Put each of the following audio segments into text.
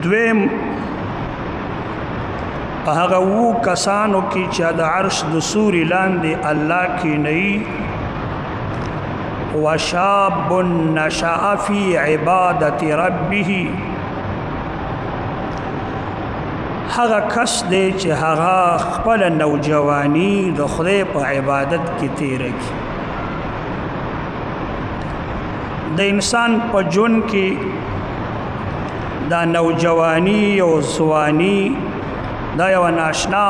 دویم هغه وو کسانو کې چې د عرش د سوري لاندې الله کینی وشاب نشأ فی عبادت ربه هغه کس دی چې هغه خپل نوجوانی د خدای په عبادت کې تیر کړي د انسان په ژوند کې دا نوجوانی او ځواني دا یو ناشنا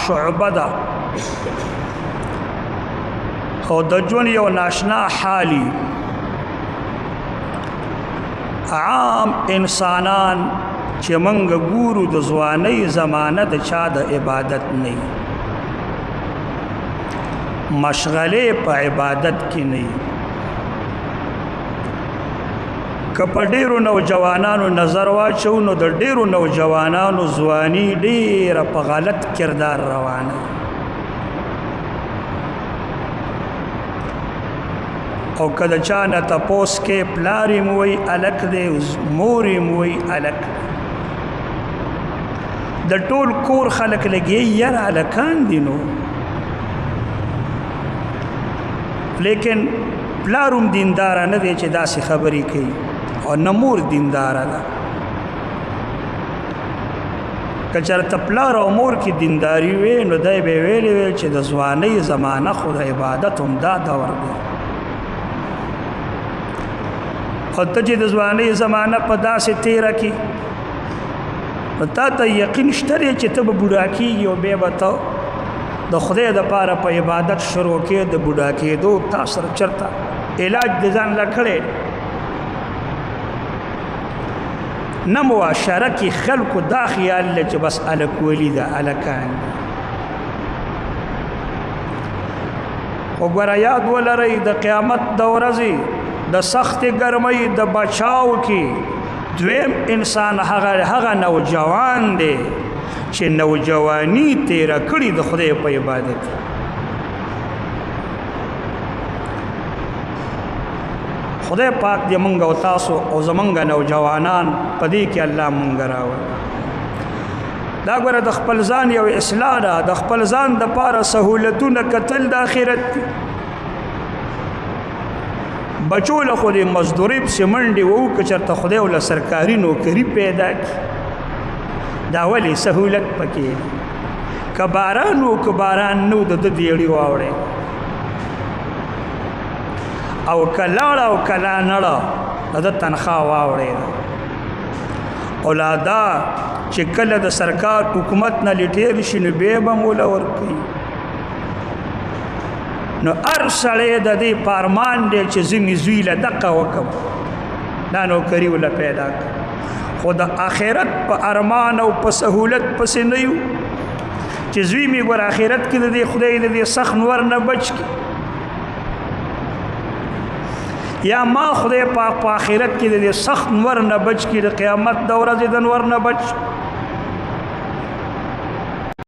شعبه ده او د ژوند یو ناشنا حالي عام انسانان چې موږ ګورو د ځوانۍ زمانه د چا د عبادت نه مشغله په عبادت کې نه که په ډیرو نوجوانانو نظر واچو نو د ډیرو نوجوانانو ځواني ډیره په غلط کردار روانه او کله چا نه تپوس کې پلار یې موي الک دی مور یې موي الک د ټول کور خلک لګي یاره الکان دي نو لیکن پلاروم دیندار نه دی چې داسې خبرې کوي او نمور دیندار ده که چېرته پلار او مور کې دینداري وي نو دی به ویلې وي چې د ځوانۍ زمانه خو د عبادت همدا دور دی او ته چې د ځوانۍ زمانه په داسې تېره کې نو تا ته یقین شته دی چې ته به بوډا کېږي او بیا به ته د خدای دپاره په عبادت شروع کې د بوډا کېدو تا سره چېرته علاج د ځان له کړی نه معاشره کې خلکو دا خیال دی چې بس الکولي ده الکان وګوره یاد ولرئ د قیامت د ورځې د سختې ګرمۍ د بچاو کې دویم انسان هغه نوجوان دی چې نوجوانی تیره کړي د خدای په عبادت خدای پاک دې مونږ او تاسو او زمونږ نوجوانان په دې کې الله مونږ راوړي دا ګوره د خپل ځان یو اصلاح ده د خپل ځان دپاره سهولتونه کتل د آخرت دي بچو له خو دې مزدوري پسې منډې وو که چېرته خدای له سرکاري نوکري پیدا کړي دا ولې سهولت پکې که باران و که باران نو د ده دیړې واوړې او که لاړه او که لا نړه د ده تنخوا واوړېده او لا دا چې کله د سرکار حکومت نه لټېر شي نو بیا به موله ورکوي نو هر سړی د دې په ارمان دی چې زه مې زوی له دقه وکړم دا نوکري وله پیدا کړم خو د آخرت په ارمان او په سهولت پسې نه یو چې زوی مې ګوره آخرت کې د دې خدای د دې سخت نور نه بچ کړي یا ما خدای پاک په آخرت کې د دې سخت نور نه بچ کړي د قیامت د ورځې د نور نه بچ